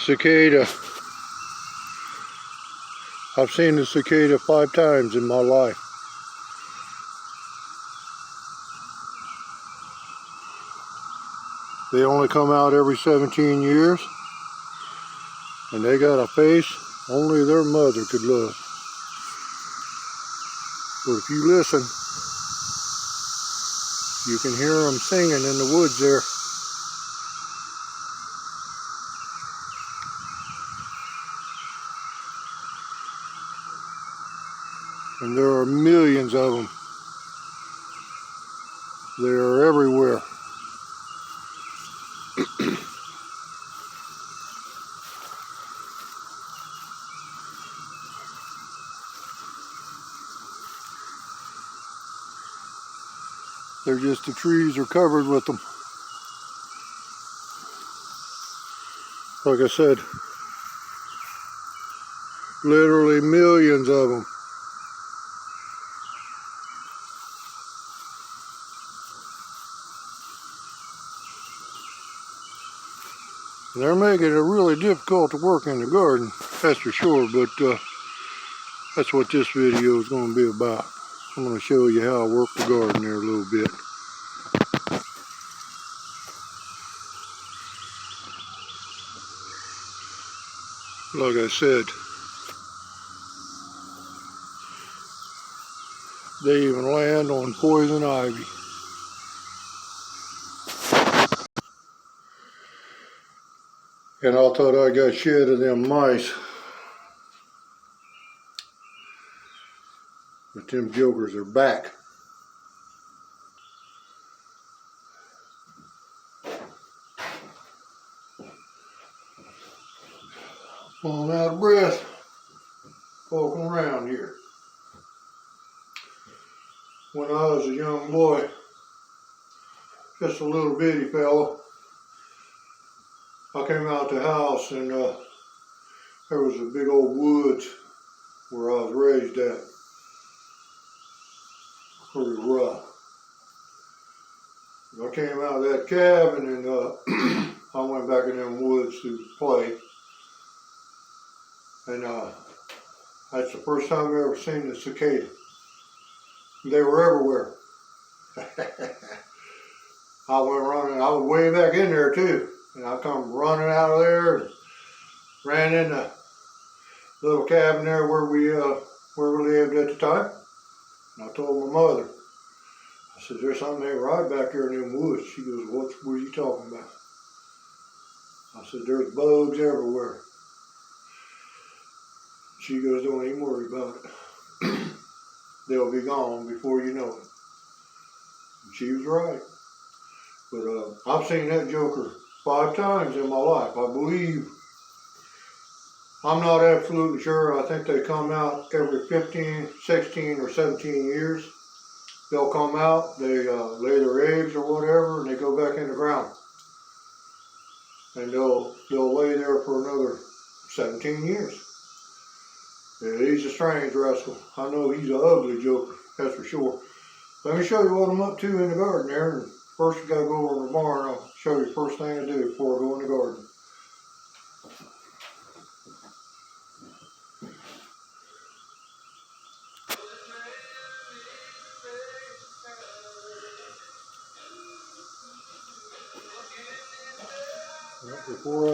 Cicada. I've seen the cicada 5 times in my life. They only come out every 17 years. And they got a face only their mother could love. But if you listen, you can hear them singing in the woods there. And there are millions of them. They are everywhere. They're just the trees are covered with them. Like I said, literally millions of them. They're making it really difficult to work in the garden, that's for sure, but that's what this video is going to be about. I'm going to show you how I work the garden there a little bit. Like I said, they even land on poison ivy. And I thought I got shed of them mice. But them jokers are back. I'm out of breath walking around here. When I was a young boy, just a little bitty fella, I came out the house and there was a big old woods where I was raised at. Pretty rough. I came out of that cabin and I went back in them woods to play. And that's the first time I ever seen the cicada. They were everywhere. I went running, I was way back in there too. And I come running out of there and ran in the little cabin there where we lived at the time. And I told my mother, I said, there's something ain't right back there in them woods. She goes, what are you talking about? I said, there's bugs everywhere. She goes, don't even worry about it. They'll be gone before you know it. And she was right. But I've seen that joker 5 times in my life. I believe, I'm not absolutely sure. I think they come out every 15, 16, or 17 years. They'll come out, they lay their eggs or whatever, and they go back in the ground. And they'll lay there for another 17 years. Yeah, he's a strange rascal. I know he's an ugly joker, that's for sure. Let me show you what I'm up to in the garden there. And first we gotta go over to the barn. I'll show you the first thing I do before I go in the garden. Before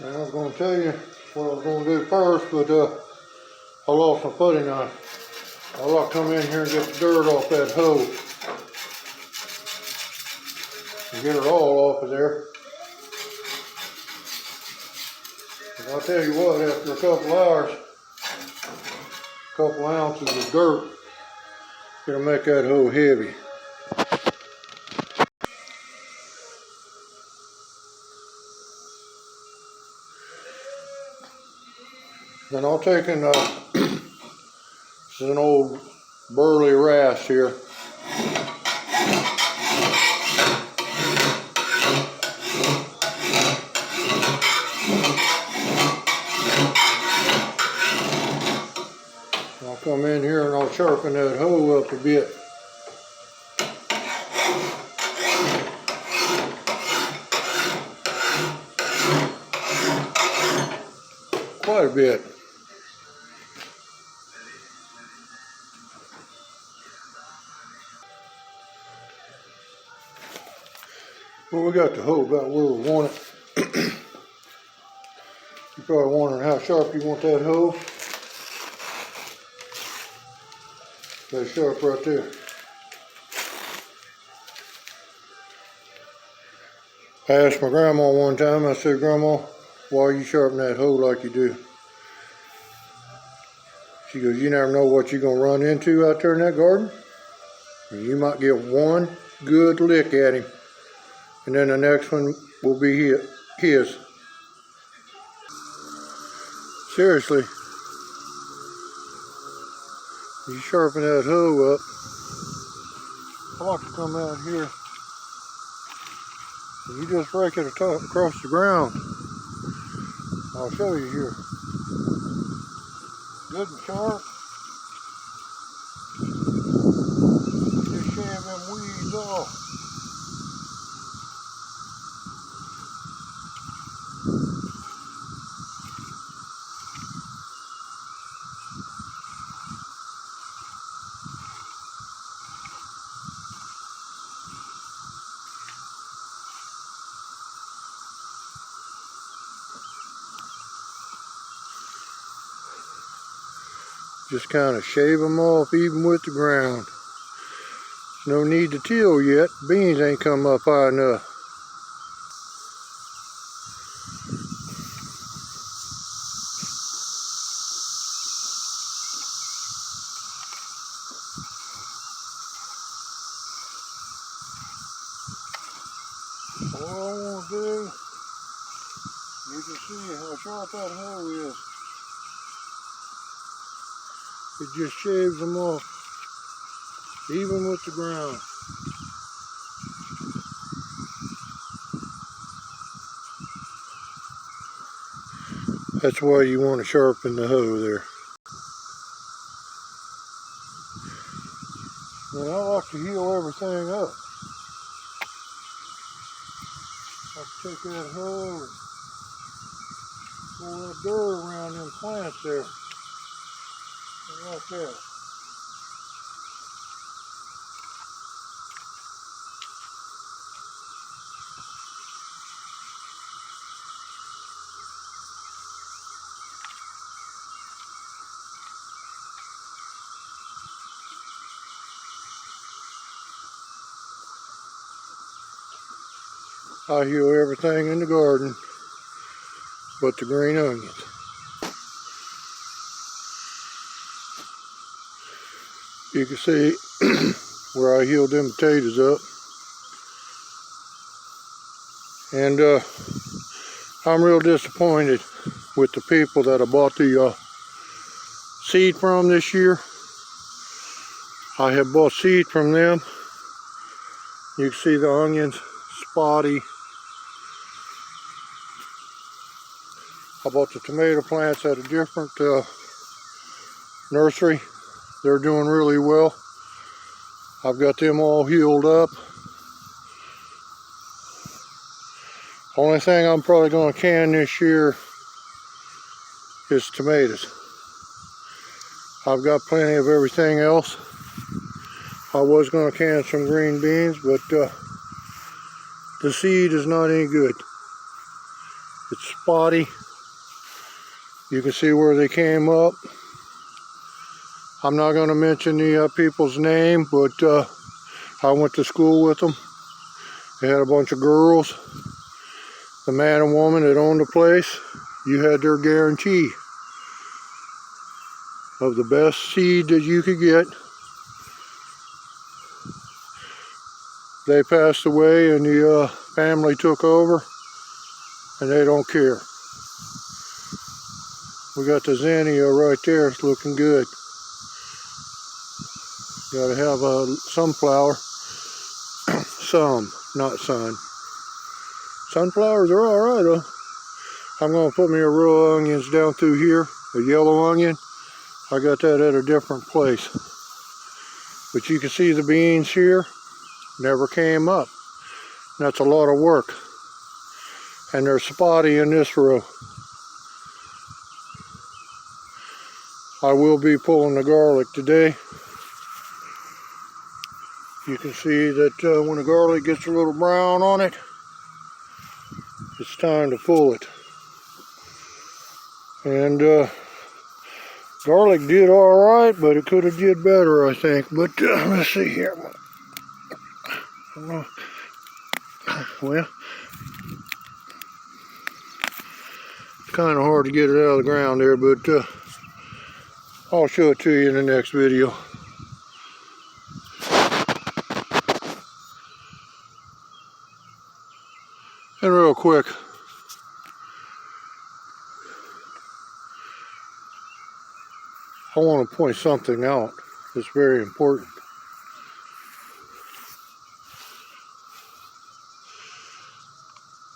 I was going to tell you what I was going to do first, but I lost my putty knife. I'll like come in here and get the dirt off that hoe and get it all off of there. And I'll tell you what, after a couple hours, a couple ounces of dirt, it'll make that hoe heavy. Then I'll take this is an old burley rasp here. I'll come in here and I'll sharpen that hoe up a bit. bit. Well, we got the hoe about where we want it. You're probably wondering how sharp you want that hoe. That's sharp right there. I asked my grandma one time, I said, "Grandma, why are you sharpening that hoe like you do?" She goes, "You never know what you're going to run into out there in that garden. And you might get one good lick at him, and then the next one will be his." Seriously, you sharpen that hoe up. I like to come out here and you just rake it across the ground. I'll show you here. Good and sharp. Just shave them weeds off. Just kind of shave them off even with the ground. No need to till yet. Beans ain't come up high enough. All I want to do, you can see how sharp that hoe is. It just shaves them off, even with the ground. That's why you want to sharpen the hoe there. And I like to heal everything up. I take that hoe and pull that dirt around them plants there. Like that. I heal everything in the garden but the green onions. You can see where I healed them potatoes up. And I'm real disappointed with the people that I bought the seed from this year. I have bought seed from them. You can see the onions spotty. I bought the tomato plants at a different nursery. They're doing really well. I've got them all healed up. Only thing I'm probably going to can this year is tomatoes. I've got plenty of everything else. I was going to can some green beans, but the seed is not any good. It's spotty. You can see where they came up. I'm not going to mention the people's name, but I went to school with them. They had a bunch of girls. The man and woman that owned the place, you had their guarantee of the best seed that you could get. They passed away and the family took over, and they don't care. We got the zinnia right there, it's looking good. Gotta have a sunflower. Some, not sun. Sunflowers are alright though. I'm gonna put me a row of onions down through here, a yellow onion. I got that at a different place. But you can see the beans here never came up. That's a lot of work. And they're spotty in this row. I will be pulling the garlic today. You can see that when the garlic gets a little brown on it, it's time to pull it. And garlic did all right, but it could have did better, I think. But let's see here. Well, it's kind of hard to get it out of the ground there, but I'll show it to you in the next video. And real quick, I want to point something out that's very important.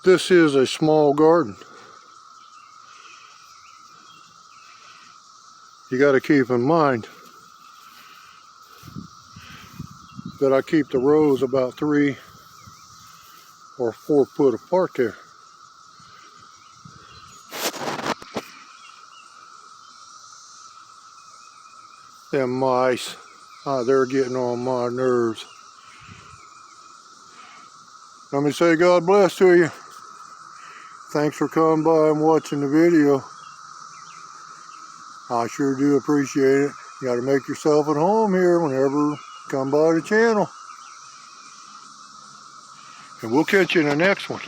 This is a small garden. You got to keep in mind that I keep the rows about 3 or 4 foot apart there. Them mice, they're getting on my nerves. Let me say God bless to you. Thanks for coming by and watching the video. I sure do appreciate it. You got to make yourself at home here whenever you come by the channel. And we'll catch you in the next one.